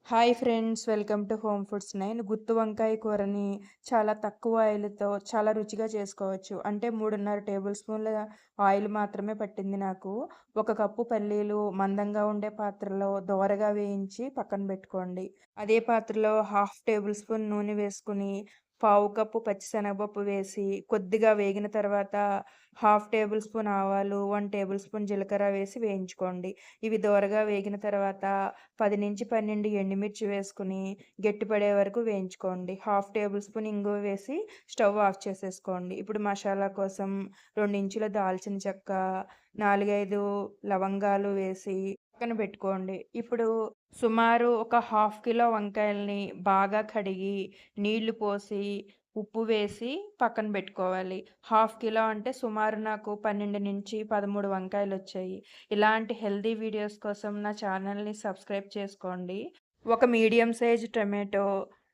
Hi friends, welcome to home foods 9. గుత్తి వంకాయ కూరని చాలా తక్కువ ఆయిల్‌తో చాలా రుచిగా చేసుకోవచ్చు. అంటే 3:30 టేబుల్ స్పూన్ల ఆయిల్ మాత్రమే పట్టింది నాకు. ఒక కప్పు పల్లీలు మందంగా ఉండే పాత్రలో దోరగా వేయించి పక్కన పెట్టుకోండి. అదే పాత్రలో హాఫ్ టేబుల్ స్పూన్ నూనె వేసుకొని, పావు కప్పు పచ్చిశనగపప్పు వేసి కొద్దిగా వేగిన తర్వాత హాఫ్ టేబుల్ స్పూన్ ఆవాలు, 1 టేబుల్ స్పూన్ జీలకర్ర వేసి వేయించుకోండి. ఇవి దోరగా వేగిన తర్వాత 10-12 ఎండుమిర్చి వేసుకొని గట్టిపడే వరకు వేయించుకోండి. హాఫ్ టేబుల్ స్పూన్ ఇంగువ వేసి స్టవ్ ఆఫ్ చేసేసుకోండి. ఇప్పుడు మసాలా కోసం 2 ఇంచుల దాల్చిన చెక్క, 4, 5 లవంగాలు వేసి పక్కన పెట్టుకోండి. ఇప్పుడు సుమారు ఒక హాఫ్ కిలో వంకాయల్ని బాగా కడిగి నీళ్లు పోసి ఉప్పు వేసి పక్కన పెట్టుకోవాలి. హాఫ్ కిలో అంటే సుమారు నాకు 12-13 వంకాయలొచ్చాయి. ఇలాంటి హెల్తీ వీడియోస్ కోసం నా ఛానల్‌ని సబ్స్క్రైబ్ చేసుకోండి. ఒక medium size tomato,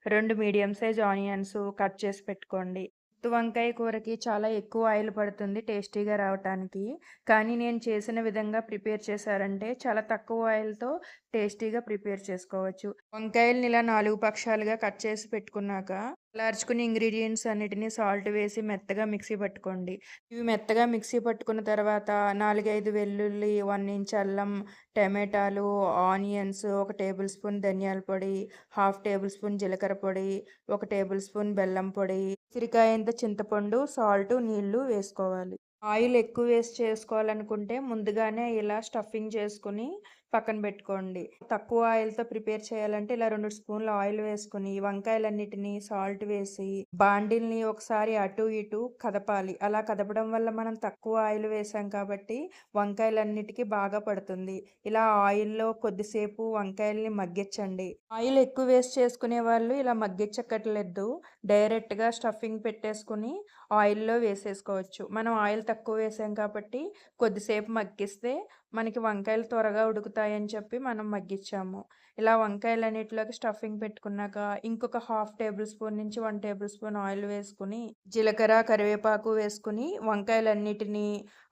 2 medium size onions cut చేసి పెట్టుకోండి. గుత్తి వంకాయ కూరకి చాలా ఎక్కువ ఆయిల్ పడుతుంది టేస్టీగా రావటానికి. కానీ నేను చేసిన విధంగా ప్రిపేర్ చేశారంటే చాలా తక్కువ ఆయిల్‌తో టేస్టీగా ప్రిపేర్ చేసుకోవచ్చు. వంకాయల్ని ఇలా 4 పక్షాలుగా కట్ చేసి పెట్టుకున్నాక, చల్లార్చుకుని ఇంగ్రీడియెంట్స్ అన్నిటిని సాల్ట్ వేసి మెత్తగా మిక్సీ పట్టుకోండి. ఇవి మెత్తగా మిక్సీ పట్టుకున్న తర్వాత 4, 5 వెల్లుల్లి, 1 ఇంచ్ అల్లం, టమాటాలు, ఆనియన్స్, 1 టేబుల్ స్పూన్ ధనియాల పొడి, హాఫ్ టేబుల్ స్పూన్ జీలకర్ర పొడి, 1 టేబుల్ స్పూన్ బెల్లం పొడి, ఉసిరికాయంత చింతపండు, సాల్టు, నీళ్లు వేసుకోవాలి. ఆయిల్ ఎక్కువ వేసి చేసుకోవాలనుకుంటే ముందుగానే ఇలా స్టఫింగ్ చేసుకొని పక్కన పెట్టుకోండి. తక్కువ ఆయిల్‌తో ప్రిపేర్ చేయాలంటే ఇలా 2 స్పూన్ల ఆయిల్ వేసుకొని వంకాయలన్నిటిని సాల్ట్ వేసి బాండిల్ని ఒకసారి అటు ఇటు కదపాలి. అలా కదపడం వల్ల మనం తక్కువ ఆయిల్ వేసాం కాబట్టి వంకాయలన్నిటికి బాగా పడుతుంది. ఇలా ఆయిల్‌లో కొద్దిసేపు వంకాయల్ని మగ్గించండి. ఆయిల్ ఎక్కువ వేసి చేసుకునే వాళ్ళు ఇలా మగ్గించక్కర్లేదు. డైరెక్ట్‌గా స్టఫింగ్ పెట్టేసుకొని ఆయిల్‌లో వేసేసుకోవచ్చు. మనం ఆయిల్ తక్కువ వేసాం కాబట్టి కొద్దిసేపు మగ్గిస్తే మనకి వంకాయలు త్వరగా ఉడుకుతాయని చెప్పి మనం మగ్గిచ్చాము. ఇలా వంకాయలన్నిటిలోకి స్టఫింగ్ పెట్టుకున్నాక ఇంకొక హాఫ్ టేబుల్ స్పూన్ నుంచి 1 టేబుల్ స్పూన్ ఆయిల్ వేసుకొని, జీలకర్ర, కరివేపాకు వేసుకొని వంకాయలన్నిటిని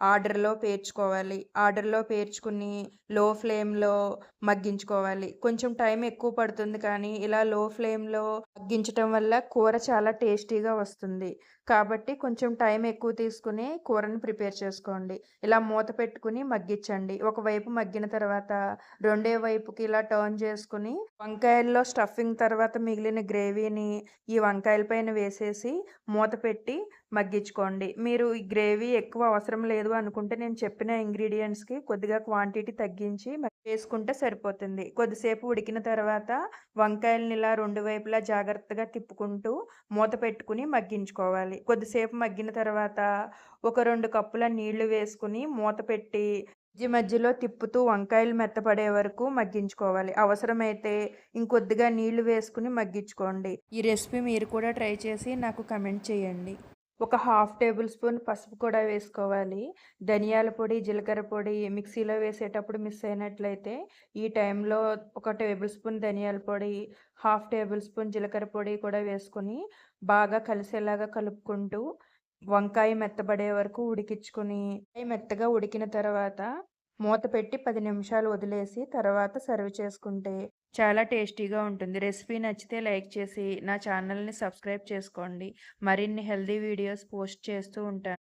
ఆర్డర్‌లో పేర్చుకోవాలి. ఆర్డర్‌లో పేర్చుకుని లో ఫ్లేమ్‌లో మగ్గించుకోవాలి. కొంచెం టైం ఎక్కువ పడుతుంది కానీ ఇలా లో ఫ్లేమ్‌లో మగ్గించటం వల్ల కూర చాలా టేస్టీగా వస్తుంది. కాబట్టి కొంచెం టైం ఎక్కువ తీసుకుని కూరని ప్రిపేర్ చేసుకోండి. ఇలా మూత పెట్టుకుని మగ్గించండి. ఒకవైపు మగ్గిన తర్వాత రెండో వైపుకి ఇలా టర్న్ చేసుకొని వంకాయల్లో స్టఫింగ్ తర్వాత మిగిలిన గ్రేవీని ఈ వంకాయల పైన వేసేసి మూత పెట్టి మగ్గించుకోండి. మీరు ఈ గ్రేవీ ఎక్కువ అవసరం లేదు అనుకుంటే నేను చెప్పిన ఇంగ్రీడియెంట్స్‌కి కొద్దిగా క్వాంటిటీ తగ్గించి వేసుకుంటే సరిపోతుంది. కొద్దిసేపు ఉడికిన తర్వాత వంకాయలని ఇలా 2 వైపులా జాగ్రత్తగా తిప్పుకుంటూ మూత పెట్టుకుని మగ్గించుకోవాలి. కొద్దిసేపు మగ్గిన తర్వాత ఒక 2 కప్పుల నీళ్లు వేసుకుని మూత పెట్టి మధ్య మధ్యలో తిప్పుతూ వంకాయలు మెత్తపడే వరకు మగ్గించుకోవాలి. అవసరమైతే ఇంకొద్దిగా నీళ్లు వేసుకుని మగ్గించుకోండి. ఈ రెసిపీ మీరు కూడా ట్రై చేసి నాకు కామెంట్ చేయండి. ఒక హాఫ్ టేబుల్ స్పూన్ పసుపు కూడా వేసుకోవాలి. ధనియాల పొడి, జీలకర్ర పొడి మిక్సీలో వేసేటప్పుడు మిస్ అయినట్లయితే ఈ టైంలో ఒక టేబుల్ స్పూన్ ధనియాల పొడి, హాఫ్ టేబుల్ స్పూన్ జీలకర్ర పొడి కూడా వేసుకొని బాగా కలిసేలాగా కలుపుకుంటూ వంకాయ మెత్తబడే వరకు ఉడికించుకొని, వంకాయ మెత్తగా ఉడికిన తర్వాత మూత పెట్టి 10 నిమిషాలు వదిలేసి తర్వాత సర్వ్ చేసుకుంటే చాలా టేస్టీగా ఉంటుంది. రెసిపీ నచ్చితే లైక్ చేసి నా ఛానల్‌ని సబ్స్క్రైబ్ చేసుకోండి. మరిన్ని హెల్తీ వీడియోస్ పోస్ట్ చేస్తూ ఉంటాను.